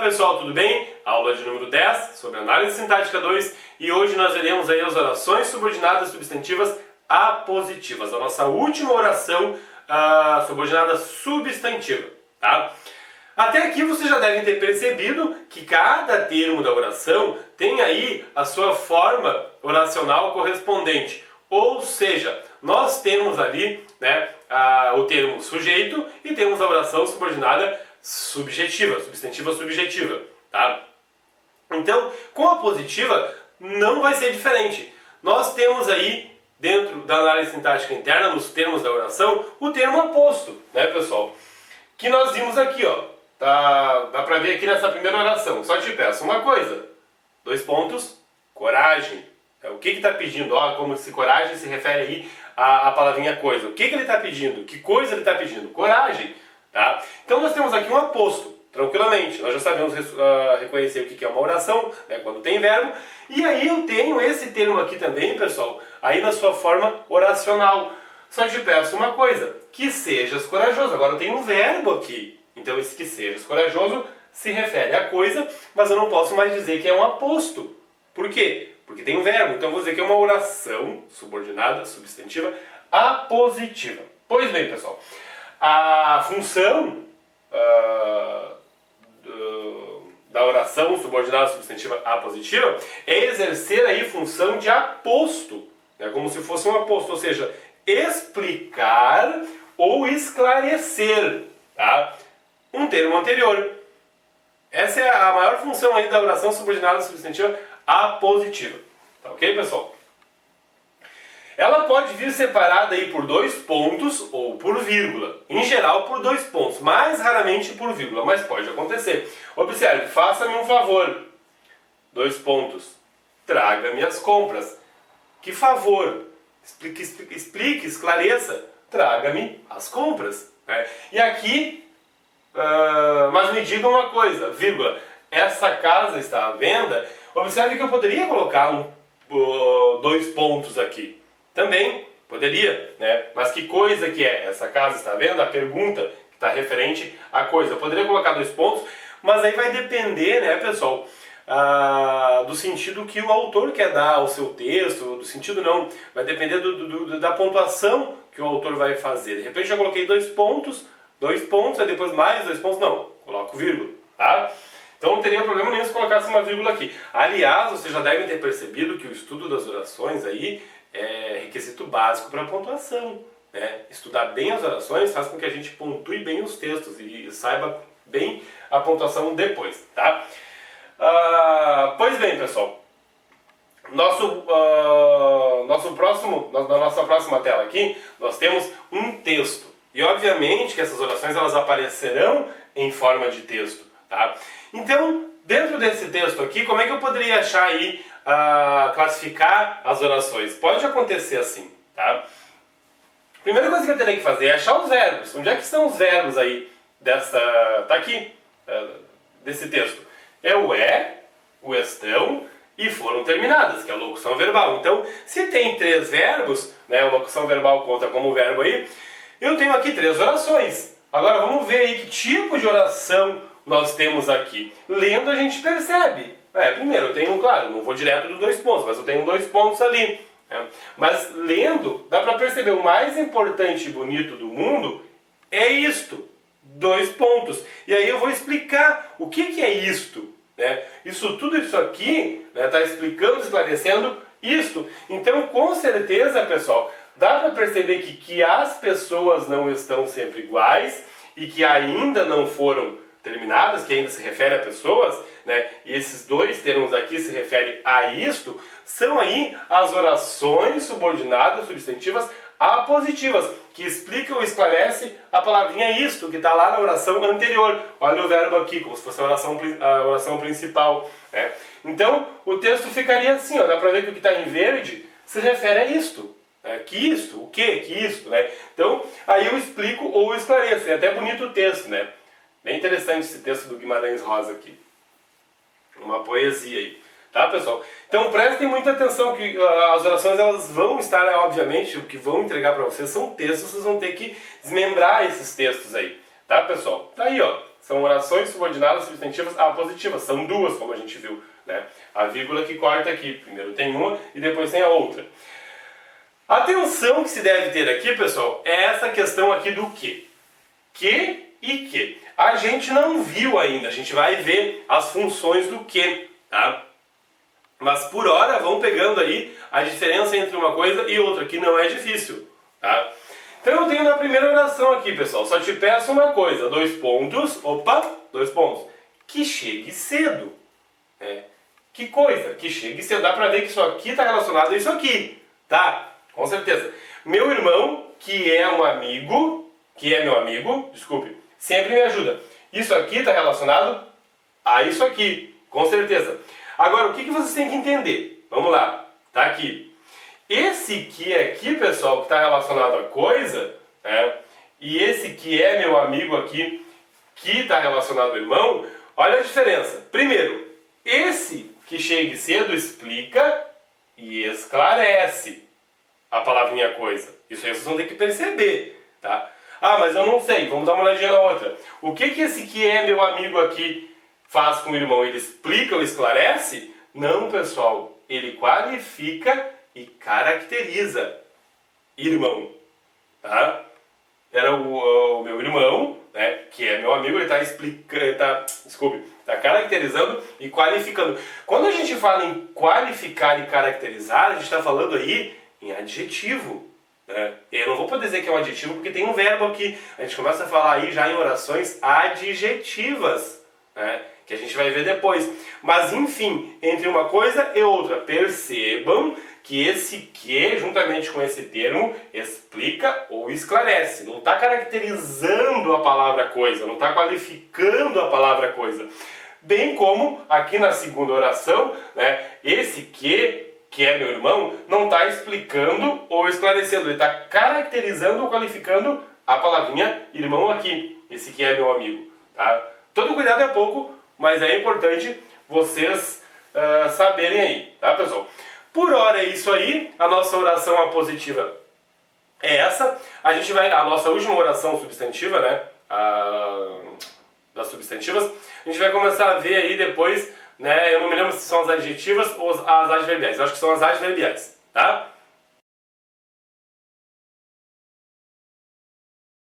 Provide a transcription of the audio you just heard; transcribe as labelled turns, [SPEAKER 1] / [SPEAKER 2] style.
[SPEAKER 1] pessoal, tudo bem? Aula de número 10 sobre análise sintática 2 e hoje nós veremos aí as orações subordinadas substantivas apositivas, a nossa última oração subordinada substantiva, tá? Até aqui vocês já devem ter percebido que cada termo da oração tem aí a sua forma oracional correspondente, ou seja, nós temos ali, né, o termo sujeito e temos a oração subordinada subjetiva, substantiva subjetiva, tá? Então, com a positiva não vai ser diferente. Nós temos aí, dentro da análise sintática interna, nos termos da oração, o termo aposto, né, pessoal? Que nós vimos aqui, ó. Dá pra ver aqui nessa primeira oração. Só te peço uma coisa. 2 pontos, coragem. O que está pedindo? Ó, como se coragem se refere aí à palavrinha coisa. O que ele está pedindo? Que coisa ele está pedindo? Coragem. Tá? Então nós temos aqui um aposto, tranquilamente. Nós já sabemos reconhecer o que é uma oração, né, quando tem verbo. E aí eu tenho esse termo aqui também, pessoal, aí na sua forma oracional. Só te peço uma coisa, que sejas corajoso. Agora eu tenho um verbo aqui. Então esse que sejas corajoso se refere à coisa, mas eu não posso mais dizer que é um aposto. Por quê? Porque tem um verbo. Então eu vou dizer que é uma oração subordinada, substantiva, apositiva. Pois bem, pessoal. A função da oração subordinada substantiva apositiva é exercer aí função de aposto, né? Como se fosse um aposto, ou seja, explicar ou esclarecer, tá? Um termo anterior. Essa é a maior função aí da oração subordinada substantiva apositiva, tá ok, pessoal? Ela pode vir separada aí por 2 pontos ou por vírgula. Em geral por 2 pontos, mais raramente por vírgula, mas pode acontecer. Observe, faça-me um favor. 2 pontos. Traga-me as compras. Que favor? Explique, esclareça. Traga-me as compras. Né? E aqui, mas me diga uma coisa, vírgula. Essa casa está à venda. Observe que eu poderia colocar 2 pontos aqui. Também poderia, né? Mas que coisa que é? Essa casa está vendo? A pergunta que está referente à coisa. Eu poderia colocar 2 pontos, mas aí vai depender, né, pessoal, do sentido que o autor quer dar ao seu texto, do sentido não, vai depender da pontuação que o autor vai fazer. De repente eu coloquei 2 pontos, aí depois mais 2 pontos, não, coloco vírgula, tá? Então não teria problema nenhum se colocasse uma vírgula aqui. Aliás, vocês já devem ter percebido que o estudo das orações aí é requisito básico para a pontuação, né? Estudar bem as orações faz com que a gente pontue bem os textos e saiba bem a pontuação depois, tá? Pois bem, pessoal, na nossa próxima tela aqui, nós temos um texto. E obviamente que essas orações elas aparecerão em forma de texto, tá? Então, dentro desse texto aqui, como é que eu poderia achar aí, classificar as orações? Pode acontecer assim, tá? Primeira coisa que eu terei que fazer é achar os verbos. Onde é que estão os verbos aí tá aqui, desse texto? É o o estão e foram terminadas, que é a locução verbal. Então, se tem 3 verbos, né, a locução verbal conta como verbo aí, eu tenho aqui 3 orações. Agora vamos ver aí que tipo de oração nós temos aqui. Lendo a gente percebe. Primeiro eu tenho, claro, não vou direto dos 2 pontos, mas eu tenho 2 pontos ali. Né? Mas lendo, dá para perceber, o mais importante e bonito do mundo é isto. 2 pontos. E aí eu vou explicar o que é isto. Né? Tudo isso aqui está explicando, esclarecendo isto. Então, com certeza, pessoal, dá para perceber que as pessoas não estão sempre iguais e que ainda não foram terminadas, que ainda se refere a pessoas, né? E esses 2 termos aqui se referem a isto, são aí as orações subordinadas substantivas apositivas, que explicam ou esclarecem a palavrinha isto, que está lá na oração anterior. Olha o verbo aqui, como se fosse a oração principal. Né? Então, o texto ficaria assim, ó, dá para ver que o que está em verde se refere a isto. Que isto, o que isto, né? Então, aí eu explico ou esclareço. É até bonito o texto, né? Bem interessante esse texto do Guimarães Rosa aqui. Uma poesia aí. Tá, pessoal? Então prestem muita atenção que as orações elas vão estar, obviamente, o que vão entregar para vocês são textos, vocês vão ter que desmembrar esses textos aí. Tá, pessoal? Tá aí, ó. são orações subordinadas substantivas apositivas. São duas, como a gente viu, né? A vírgula que corta aqui. Primeiro tem uma e depois tem a outra. A atenção que se deve ter aqui, pessoal, é essa questão aqui do que. Que e que. A gente não viu ainda, a gente vai ver as funções do que, tá? Mas por hora vão pegando aí a diferença entre uma coisa e outra, que não é difícil, tá? Então eu tenho na primeira oração aqui, pessoal, só te peço uma coisa, 2 pontos, opa, 2 pontos, que chegue cedo. Que coisa, que chegue cedo, dá pra ver que isso aqui está relacionado a isso aqui, tá? Com certeza. Meu irmão, que é meu amigo, desculpe, sempre me ajuda. Isso aqui está relacionado a isso aqui, com certeza. Agora, o que vocês têm que entender? Vamos lá, tá aqui. Esse que aqui, pessoal, que está relacionado a coisa, né? E esse que é meu amigo aqui, que está relacionado ao irmão, olha a diferença. Primeiro, esse que chegue cedo explica e esclarece a palavrinha coisa. Isso aí vocês vão ter que perceber, tá? Ah, mas eu não sei, vamos dar uma olhadinha na outra. O que esse que é meu amigo aqui faz com o irmão? Ele explica ou esclarece? Não, pessoal. Ele qualifica e caracteriza irmão, tá? Era o meu irmão, né, que é meu amigo, ele está explicando, está caracterizando e qualificando. Quando a gente fala em qualificar e caracterizar, a gente está falando aí em adjetivo. Eu não vou poder dizer que é um adjetivo porque tem um verbo aqui. A gente começa a falar aí já em orações adjetivas, né? Que a gente vai ver depois. Mas enfim, entre uma coisa e outra, percebam que esse que, juntamente com esse termo, explica ou esclarece. Não está caracterizando a palavra coisa, não está qualificando a palavra coisa. Bem como aqui na segunda oração, né, esse que é meu irmão, não está explicando ou esclarecendo, ele está caracterizando ou qualificando a palavrinha irmão aqui, esse que é meu amigo, tá? Todo cuidado é pouco, mas é importante vocês saberem aí, tá, pessoal? Por hora é isso aí, a nossa oração apositiva é essa. A nossa última oração substantiva, né, das substantivas, a gente vai começar a ver aí depois, né, eu não me lembro se são as adjetivas ou as adverbiais, eu acho que são as adverbiais, tá?